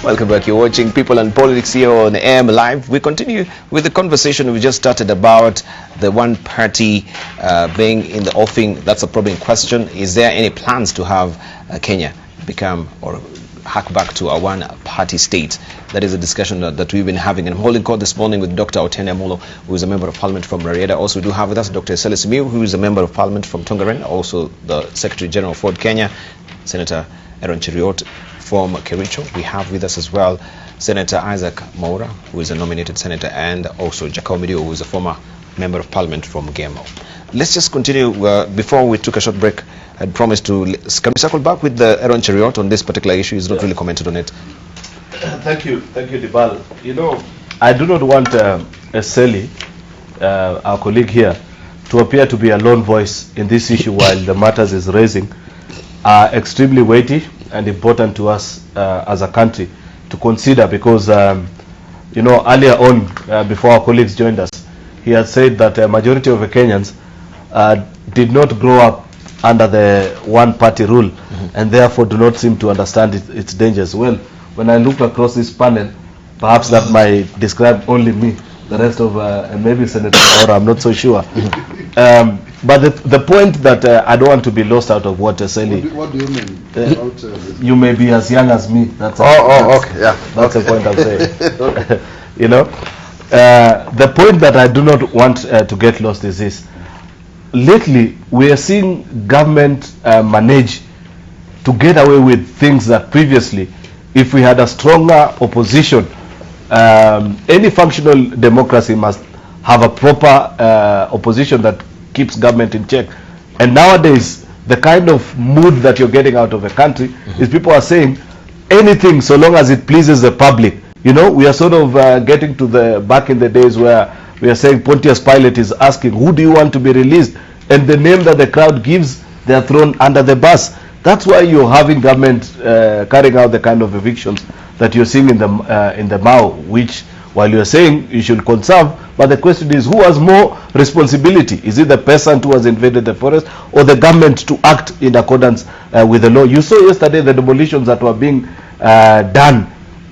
Welcome back. You're watching People and Politics here on AM Live. We continue with the conversation we just started about the one party being in the offing. That's a probing question. Is there any plans to have Kenya become or hack back to a one-party state? That is a discussion that we've been having. And I'm holding court this morning with Dr. Otiende Amollo, who is a member of parliament from Raila. Also, we do have with us Dr. Eseli Simiyu, who is a member of parliament from Tongaren, also the Secretary General of Ford Kenya, Senator Cheruiyot from Cheruiyot. We have with us as well Senator Mwaura, who is a nominated senator, and also Jakoyo Midiwo, who is a former member of parliament from Gemo. Let's just continue. Before we took a short break, I had promised to circle back with the Cheruiyot on this particular issue. He's not really commented on it. Thank you, Debarl. You know, I do not want Eseli, our colleague here, to appear to be a lone voice in this issue while the matters is raising are extremely weighty and important to us as a country to consider, because you know, earlier on before our colleagues joined us, he had said that a majority of the Kenyans did not grow up under the one-party rule, and therefore do not seem to understand its dangers. Well, when I look across this panel, perhaps that might describe only me. The rest of maybe Senator Mwaura, I'm not so sure. But the point that I don't want to be lost out of what Eseli. What do you mean? You may be as young as me. That's okay, yeah. That's the point I'm saying. You know, the point that I do not want to get lost is this. Lately, we are seeing government manage to get away with things that previously, if we had a stronger opposition, any functional democracy must have a proper opposition that keeps government in check. And nowadays, the kind of mood that you're getting out of the country is people are saying anything so long as it pleases the public. You know, we are sort of getting to the back in the days where we are saying Pontius Pilate is asking, who do you want to be released? And the name that the crowd gives, they are thrown under the bus. That's why you're having government carrying out the kind of evictions that you're seeing in the Mao, which, while you're saying you should conserve, but the question is, who has more responsibility? Is it the peasant who has invaded the forest, or the government to act in accordance with the law? You saw yesterday the demolitions that were being done,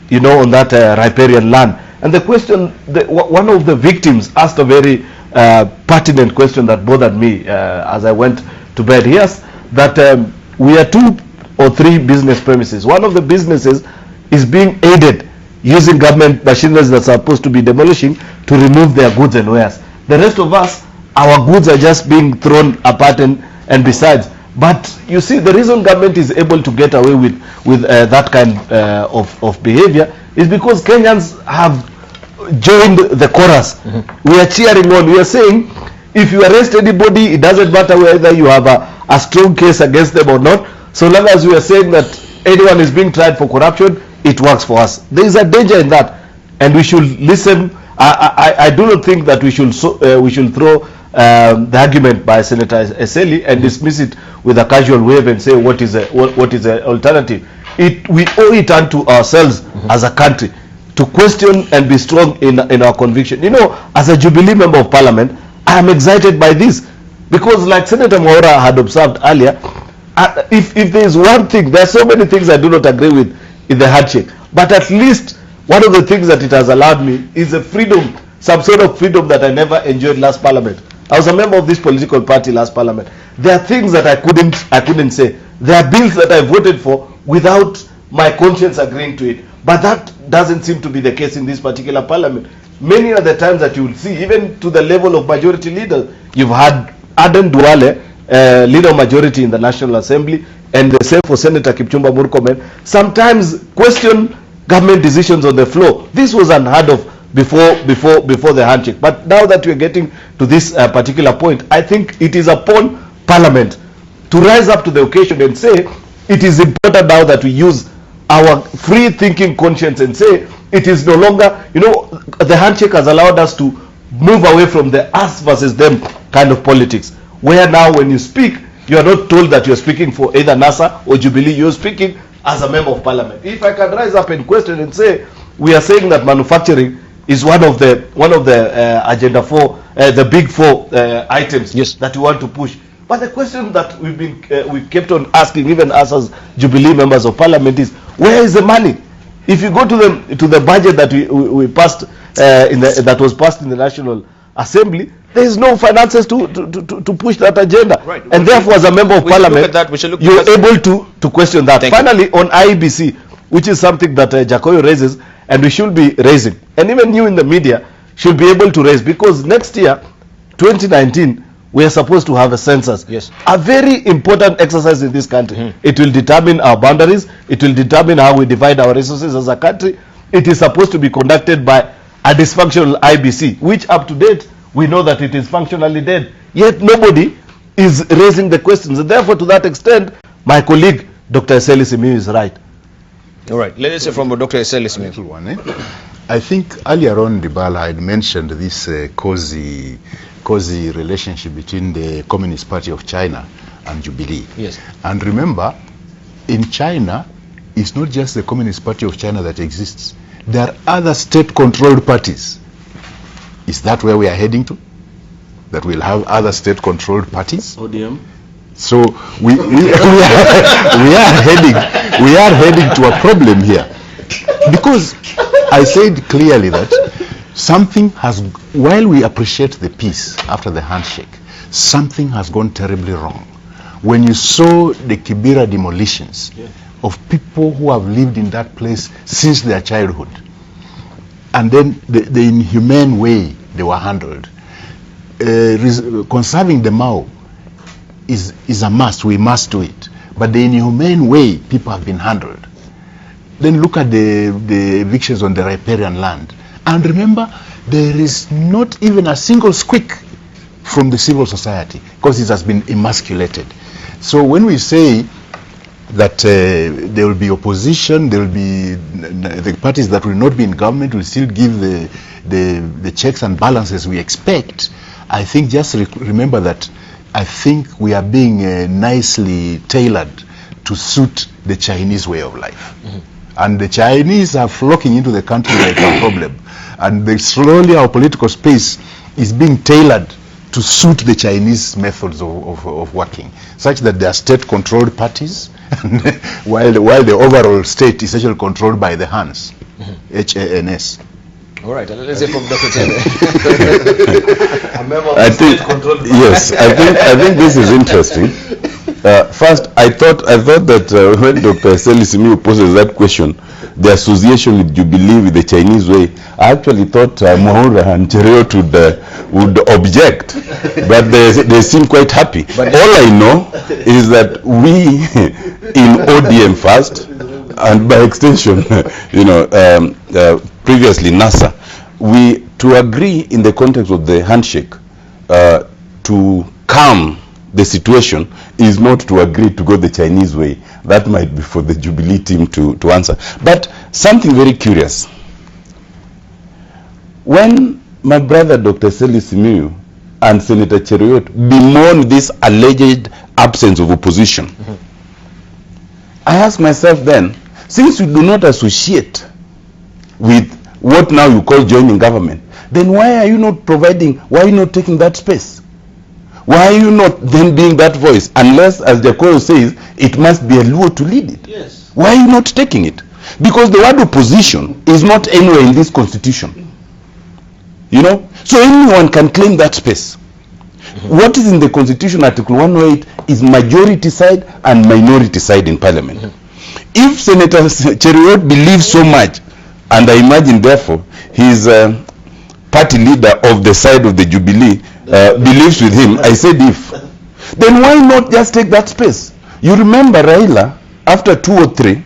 you know, on that riparian land. And the question, one of the victims asked a very pertinent question that bothered me as I went to bed. He asked that we are 2 or 3 business premises. One of the businesses is being aided using government machineries that are supposed to be demolishing to remove their goods and wares. The rest of us, our goods are just being thrown apart and besides. But you see, the reason government is able to get away with that kind of behavior is because Kenyans have joined the chorus. We are cheering on. We are saying, if you arrest anybody, it doesn't matter whether you have a strong case against them or not. So long as we are saying that anyone is being tried for corruption, it works for us. There is a danger in that, and we should listen. I do not think that we should throw the argument by Senator Eseli and dismiss it with a casual wave and say what is the alternative. We owe it unto ourselves as a country to question and be strong in our conviction. You know, as a Jubilee member of Parliament, I am excited by this, because like Senator Mwaura had observed earlier, if there is one thing, there are so many things I do not agree with in the handshake, but at least one of the things that it has allowed me is a freedom, some sort of freedom that I never enjoyed last Parliament. I was a member of this political party last Parliament. There are things that I couldn't say. There are bills that I voted for without my conscience agreeing to it. But that doesn't seem to be the case in this particular Parliament. Many are the times that you will see, even to the level of majority leaders, you've had Aden Duale, leader of majority in the National Assembly, and the same for Senator Kipchumba Murkomen, sometimes question government decisions on the floor. This was unheard of before the handshake. But now that we're getting to this particular point, I think it is upon Parliament to rise up to the occasion and say it is important now that we use our free thinking conscience and say it is no longer, you know, the handshake has allowed us to move away from the us versus them kind of politics, where now when you speak, you are not told that you are speaking for either NASA or Jubilee. You are speaking as a member of Parliament. If I can rise up and question and say, we are saying that manufacturing is one of the agenda 4, the big 4 items that we want to push. But the question that we kept on asking, even us as Jubilee members of Parliament, is Where is the money? If you go to the budget that we passed that was passed in the National Assembly, there is no finances to push that agenda. Right. And therefore, as a member of parliament, you're able to question that. Finally, on IEBC, which is something that Jakoyo raises, and we should be raising, and even you in the media should be able to raise, because next year, 2019, we are supposed to have a census. Yes. A very important exercise in this country. It will determine our boundaries. It will determine how we divide our resources as a country. It is supposed to be conducted by a dysfunctional IBC, which up to date, we know that it is functionally dead. Yet nobody is raising the questions. And therefore, to that extent, my colleague, Dr. Eseli Simiyu, is right. All right. Let us hear from Dr. Eseli Simiyu. I think earlier on, Debarl had mentioned this cozy relationship between the Communist Party of China and Jubilee. Yes. And remember, in China, it's not just the Communist Party of China that exists. There are other state-controlled parties. Is that where we are heading to? That we'll have other state-controlled parties? ODM. So we are heading to a problem here, because I said clearly that something has, while we appreciate the peace after the handshake, something has gone terribly wrong. When you saw the Kibera demolitions of people who have lived in that place since their childhood, and then the inhumane way they were handled, conserving the Mao is a must. We must do it. But the inhumane way people have been handled. Then look at the evictions on the riparian land. And remember, there is not even a single squeak from the civil society, because it has been emasculated. So when we say that there will be opposition, there will be the parties that will not be in government will still give the checks and balances we expect, I think just remember that I think we are being nicely tailored to suit the Chinese way of life. And the Chinese are flocking into the country like a problem. And slowly our political space is being tailored to suit the Chinese methods of working, such that there are state-controlled parties, while the overall state is actually controlled by the Hans, HANS. All right, let's hear from Dr. Tene. I think this is interesting. First, I thought that when Dr. Eseli Simiyu poses that question, the association with Jubilee with the Chinese way, I actually thought Mwaura and Cheruiyot would object, but they seem quite happy. But all I know is that we in ODM first, and by extension, previously NASA, we to agree in the context of the handshake to calm the situation is not to agree to go the Chinese way. That might be for the Jubilee team to answer. But something very curious. When my brother Dr. Eseli Simiyu and Senator Cheruiyot bemoaned this alleged absence of opposition, I asked myself then, since you do not associate with what now you call joining government, then why are you not providing, why are you not taking that space? Why are you not then being that voice? Unless, as Jakoyo says, it must be a Luo to lead it. Yes. Why are you not taking it? Because the word opposition is not anywhere in this constitution. So anyone can claim that space. What is in the constitution, Article 108, is majority side and minority side in parliament. If Senator Cheruiyot believes so much, and I imagine therefore his party leader of the side of the Jubilee believes with him, I said if, then why not just take that space? You remember Raila, after 2 or 3,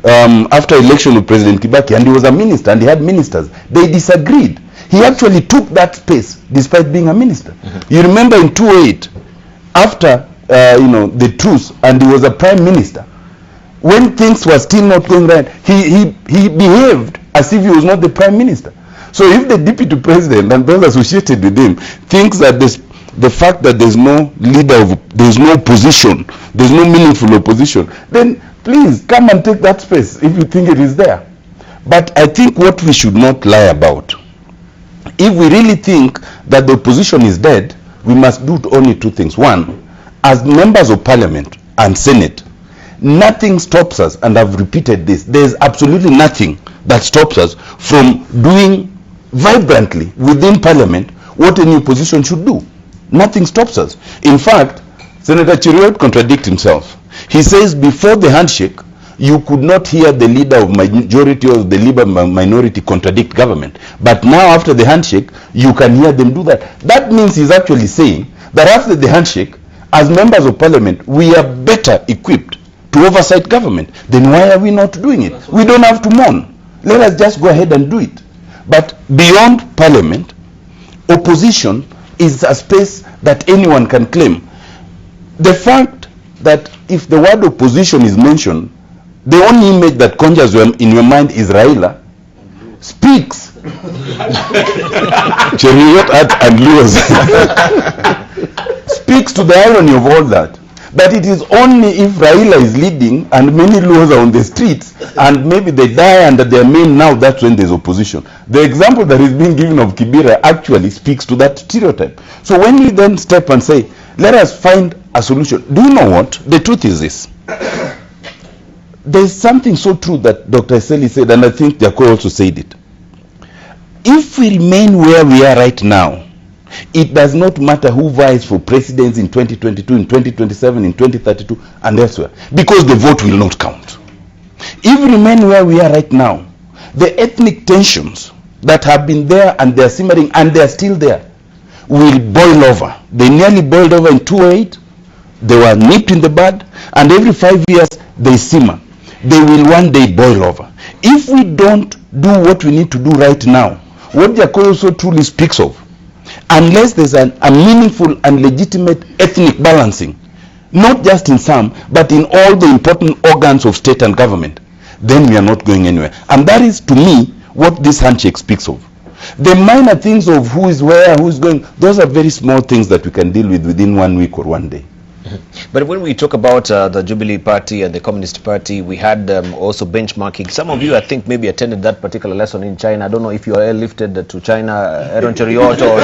after election of President Kibaki, and he was a minister and he had ministers, they disagreed. He actually took that space despite being a minister. You remember in 2008, after the truce, and he was a prime minister, when things were still not going right, he behaved as if he was not the prime minister. So if the deputy president and those associated with him thinks that the fact that there's no leader, there's no opposition, there's no meaningful opposition, then please come and take that space if you think it is there. But I think what we should not lie about, if we really think that the opposition is dead, we must do only 2 things. One, as members of parliament and senate, nothing stops us, and I've repeated this, there's absolutely nothing that stops us from doing vibrantly within Parliament what any opposition should do. Nothing stops us. In fact, Senator Cheruiyot contradicts himself. He says before the handshake, you could not hear the leader of majority or the leader minority contradict government. But now after the handshake, you can hear them do that. That means he's actually saying that after the handshake, as members of Parliament, we are better equipped to oversight government. Then why are we not doing it? We don't have to mourn. Let us just go ahead and do it. But beyond Parliament, opposition is a space that anyone can claim. The fact that if the word opposition is mentioned, the only image that conjures in your mind is Raila speaks. Cheruiyot and Luos speaks to the irony of all that. But it is only if Raila is leading and many Luos are on the streets and maybe they die under their name now, that's when there's opposition. The example that is being given of Kibera actually speaks to that stereotype. So when you then step and say, let us find a solution, do you know what? The truth is this. There's something so true that Dr. Eseli said, and I think Jakoyo also said it. If we remain where we are right now, it does not matter who vies for presidents in 2022, in 2027, in 2032, and elsewhere, because the vote will not count. If we remain where we are right now, the ethnic tensions that have been there and they are simmering and they are still there will boil over. They nearly boiled over in 2008. They were nipped in the bud, and every 5 years they simmer. They will one day boil over. If we don't do what we need to do right now, what Jakoyo so truly speaks of, unless there's a meaningful and legitimate ethnic balancing, not just in some, but in all the important organs of state and government, then we are not going anywhere. And that is, to me, what this handshake speaks of. The minor things of who is where, who is going, those are very small things that we can deal with within 1 week or 1 day. But when we talk about the Jubilee Party and the Communist Party, we had also benchmarking. Some of you, I think, maybe attended that particular lesson in China. I don't know if you are airlifted to China, Aaron Cheruiyot or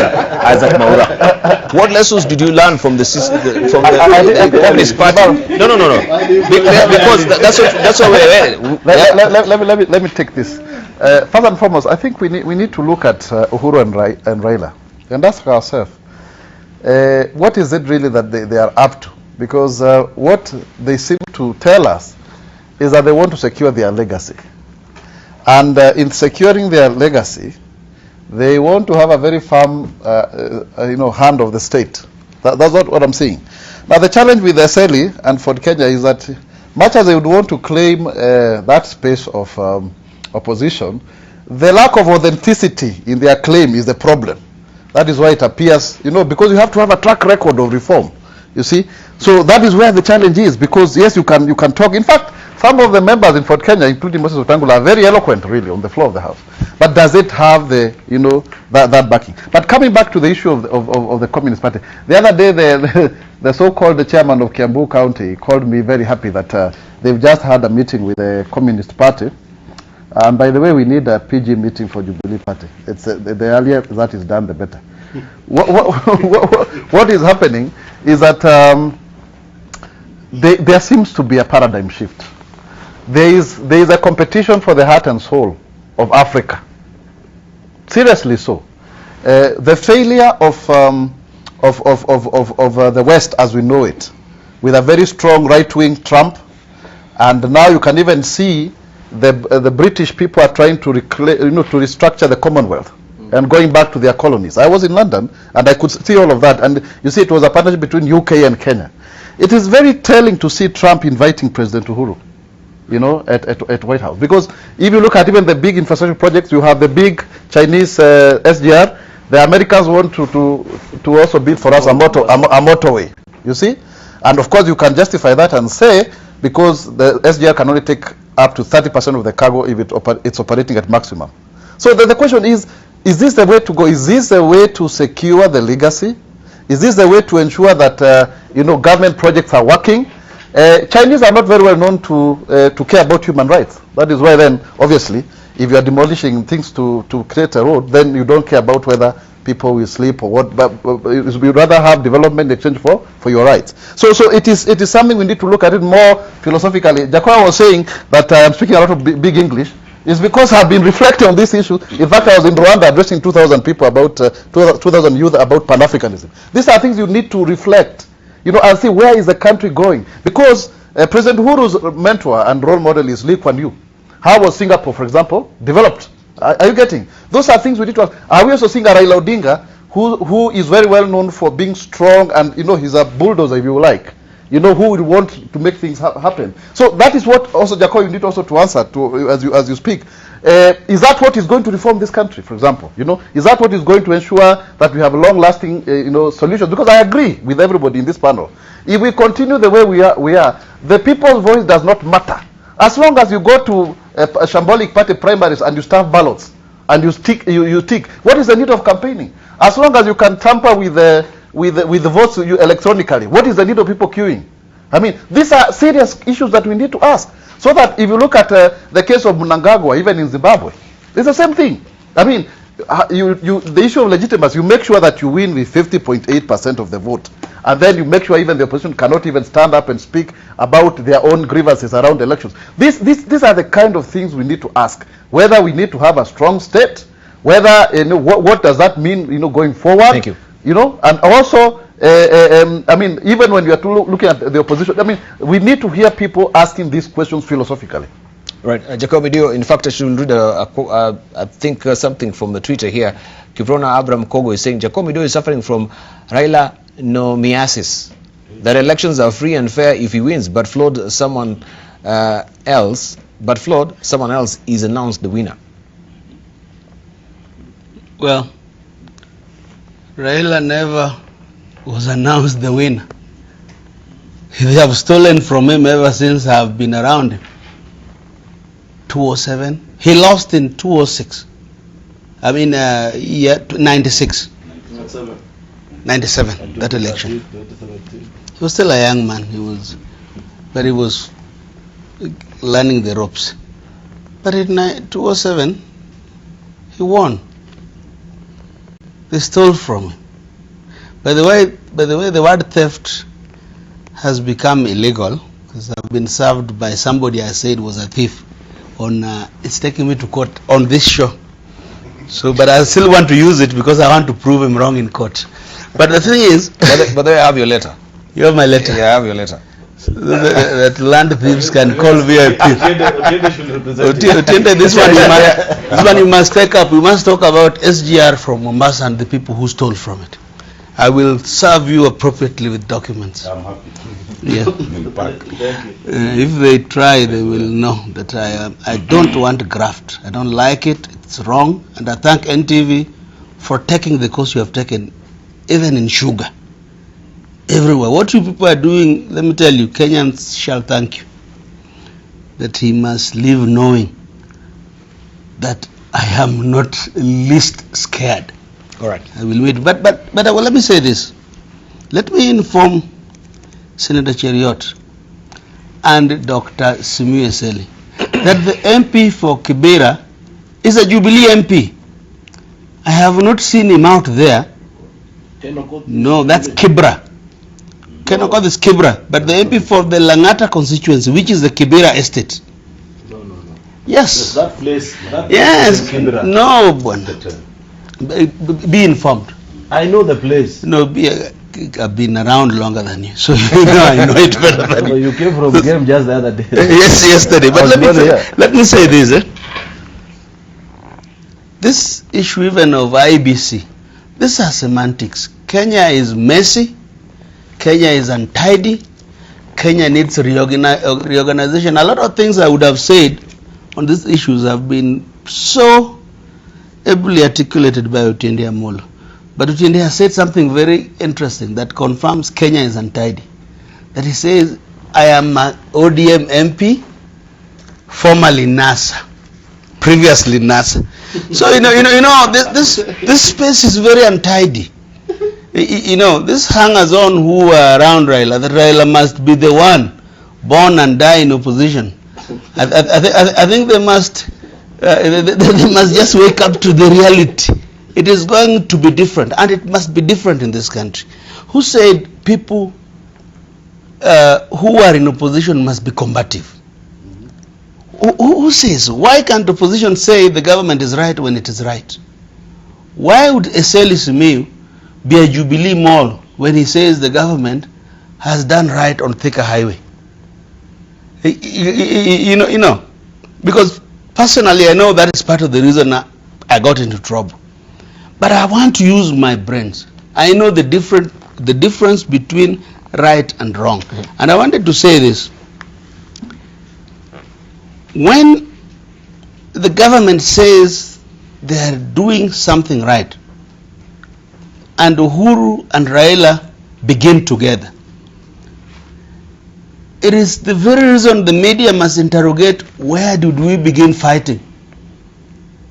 Isaac Mwaura. What lessons did you learn from the Communist Party? No. Because that's what we're... Let me take this. First and foremost, I think we need to look at Uhuru and Raila and ask ourselves, what is it really that they are up to? Because what they seem to tell us is that they want to secure their legacy. And in securing their legacy, they want to have a very firm hand of the state. That's what I'm saying. Now the challenge with Eseli and for Kenya is that much as they would want to claim that space of opposition, the lack of authenticity in their claim is the problem. That is why it appears, because you have to have a track record of reform, you see. So that is where the challenge is, because yes, you can talk. In fact, some of the members in Fort Kenya, including Moses Wetangula, are very eloquent, really, on the floor of the House. But does it have the, that backing? But coming back to the issue of the Communist Party, the other day, the so-called chairman of Kiambu County called me very happy that they've just had a meeting with the Communist Party. And by the way, we need a PG meeting for Jubilee Party. It's the earlier that is done, the better. What is happening is that there seems to be a paradigm shift. There is a competition for the heart and soul of Africa. Seriously so. The failure of the West as we know it, with a very strong right-wing Trump, and now you can even see the British people are trying to restructure the Commonwealth and going back to their colonies. I was in London and I could see all of that, and you see it was a partnership between UK and Kenya. It is very telling to see Trump inviting President Uhuru, at White House, because if you look at even the big infrastructure projects, you have the big Chinese SGR. The Americans want to also build for us a motorway, you see, and of course you can justify that and say because the SGR can only take up to 30% of the cargo if it's operating at maximum. So the question is this the way to go? Is this the way to secure the legacy? Is this the way to ensure that government projects are working? Chinese are not very well known to care about human rights. That is why then, obviously, if you are demolishing things to create a road, then you don't care about whether people will sleep or what, but we rather have development in exchange for your rights. So it is something we need to look at it more philosophically. Jakoyo was saying that I'm speaking a lot of big English. It's because I've been reflecting on this issue. In fact, I was in Rwanda addressing 2,000 people about 2,000 youth about Pan-Africanism. These are things you need to reflect, and see where is the country going. Because President Uhuru's mentor and role model is Lee Kuan Yew. How was Singapore, for example, developed? Are you getting? Those are things we need to ask. Are we also seeing a Raila Odinga who is very well known for being strong and, he's a bulldozer, if you like. Who would want to make things happen. So that is what also, Jakoyo, you need also to answer to as you speak. Is that what is going to reform this country, for example? Is that what is going to ensure that we have long-lasting, solutions? Because I agree with everybody in this panel. If we continue the way we are, the people's voice does not matter. As long as you go to a shambolic party primaries and you staff ballots and you tick, what is the need of campaigning? As long as you can tamper with the votes electronically, what is the need of people queuing? I mean, these are serious issues that we need to ask. So that if you look at the case of Mnangagwa, even in Zimbabwe, it's the same thing. I mean, the issue of legitimacy, you make sure that you win with 50.8% of the vote. And then you make sure even the opposition cannot even stand up and speak about their own grievances around elections. These are the kind of things we need to ask. Whether we need to have a strong state, whether, what does that mean, going forward? Thank you. And also, I mean, even when we are looking at the opposition, I mean, we need to hear people asking these questions philosophically. Right, Jakoyo Midiwo, in fact, I should read I think something from the Twitter here. Kivrona Abraham Kogo is saying, Jakoyo Midiwo is suffering from Raila nomiasis. That elections are free and fair if he wins, but flawed someone else is announced the winner. Well, Raila never was announced the winner. They have stolen from him ever since I've been around him. 2007. He lost in 2006. I mean, 96. 97, that election. He was still a young man. He was learning the ropes. But in 2007, he won. They stole from him. By the way, the word theft has become illegal because I've been served by somebody I said was a thief. It's taking me to court on this show. So, but I still want to use it because I want to prove him wrong in court. But the thing is, but I have your letter. You have my letter. Yeah, I have your letter. So that land thieves can call VIP. Otiende, this one you must take up. We must talk about SGR from Mombasa and the people who stole from it. I will serve you appropriately with documents. I'm happy. Yeah. Thank you. If they try, they will know that I don't want graft. I don't like it. It's wrong. And I thank NTV for taking the course you have taken, even in sugar. Everywhere. What you people are doing, let me tell you, Kenyans shall thank you. That he must live knowing that I am not least scared. All right. I will wait. But let me say this. Let me inform Senator Cheruiyot and Dr. Simiyu Eseli that the MP for Kibera is a Jubilee MP. I have not seen him out there. No, that's Kibra. Kenyatta is Kibra, but the MP for the Langata constituency, which is the Kibera estate. No. Yes. That place. Yes. No, one. Be informed. I know the place. No, I've been around longer than you, so I know it better than you. You came from game just the other day. Yes, yesterday. But let me say this. This issue even of IBC, these are semantics. Kenya is messy. Kenya is untidy. Kenya needs reorganization. A lot of things I would have said on these issues have been so ably articulated by Otiende Amollo. But Otiende has said something very interesting that confirms Kenya is untidy. That he says, I am an ODM MP, formerly NASA, previously NASA. So this space is very untidy. This hangers on who are around Raila, that Raila must be the one born and die in opposition. I think they must just wake up to the reality it is going to be different, and it must be different in this country. Who said people who are in opposition must be combative? Who says? Why can't opposition say the government is right when it is right? Why would Eseli Simiyu be a Jubilee Mall when he says the government has done right on Thika Highway? You know, because personally I know that is part of the reason I got into trouble. But I want to use my brains. I know the difference between right and wrong. And I wanted to say this. When the government says they are doing something right, and Uhuru and Raila begin together, it is the very reason the media must interrogate, where did we begin fighting?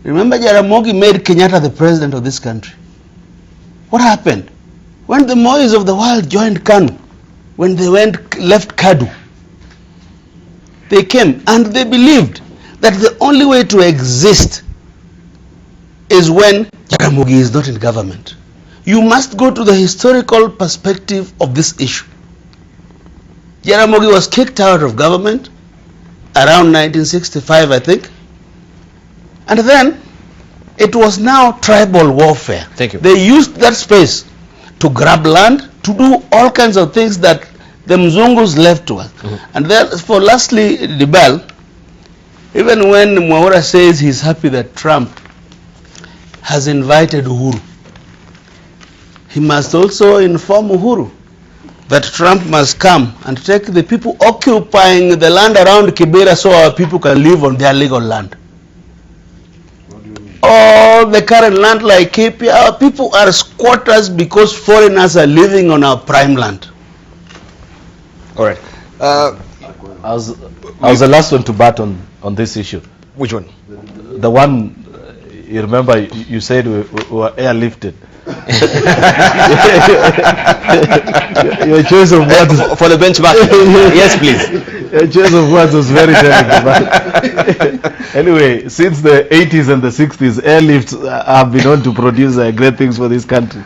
Remember, Jaramogi made Kenyatta the president of this country. What happened? When the Mois of the world joined KANU, when they left KADU, they came and they believed that the only way to exist is when Jaramogi is not in government. You must go to the historical perspective of this issue. Jaramogi was kicked out of government around 1965, I think. And then it was now tribal warfare. Thank you. They used that space to grab land, to do all kinds of things that the Mzungus left to us. And therefore, lastly, Debarl, even when Mwaura says he's happy that Trump has invited Uhuru, he must also inform Uhuru that Trump must come and take the people occupying the land around Kibera so our people can live on their legal land. All the current land like KP, our people are squatters because foreigners are living on our prime land. All right. I was the last one to bat on this issue. Which one? The one, you remember, you said we were airlifted. Your choice of words for the benchmark. Yes, please. Your choice of words was very telling. Anyway, since the 80s and the 60s, airlifts have been known to produce great things for this country,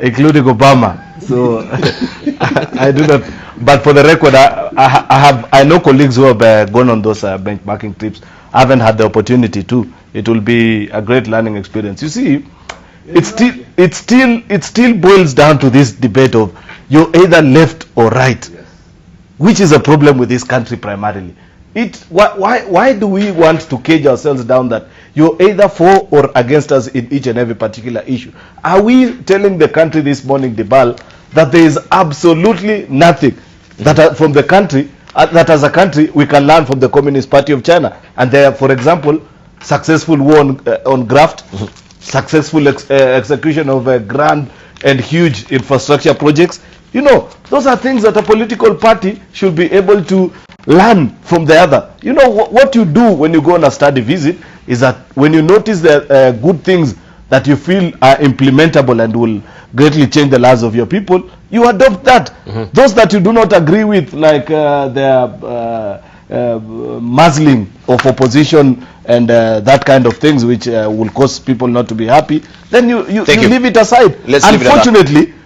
including Obama. So I do not. But for the record, I know colleagues who have gone on those benchmarking trips. I haven't had the opportunity to. It will be a great learning experience. You see, it still boils down to this debate of you're either left or right, which is a problem with this country primarily. Why do we want to cage ourselves down that you're either for or against us in each and every particular issue? Are we telling the country this morning, Debarl, that there is absolutely nothing that from the country, that as a country we can learn from the Communist Party of China? And there, for example, successful war on graft, successful execution of grand and huge infrastructure projects. You know, those are things that a political party should be able to learn from the other. You know, what you do when you go on a study visit is that when you notice the good things that you feel are implementable and will greatly change the lives of your people, you adopt that. Those that you do not agree with, like the muzzling of opposition and that kind of things, which will cause people not to be happy, then you leave it aside.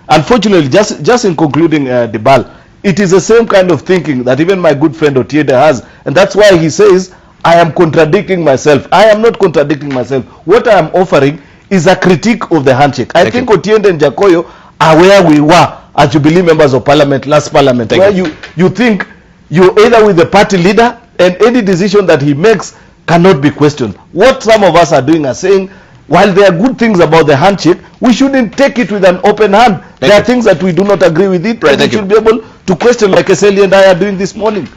Unfortunately, just in concluding, Debarl, it is the same kind of thinking that even my good friend Otiende has, and that's why he says, I am contradicting myself. I am not contradicting myself. What I am offering is a critique of the handshake. I think Otiende and Jakoyo are where we were as Jubilee members of parliament last parliament, where you think you're either with the party leader and any decision that he makes cannot be questioned. What some of us are doing are saying, while there are good things about the handshake, we shouldn't take it with an open hand. There are things that we do not agree with it, and we should be able to question, like Eseli and I are doing this morning.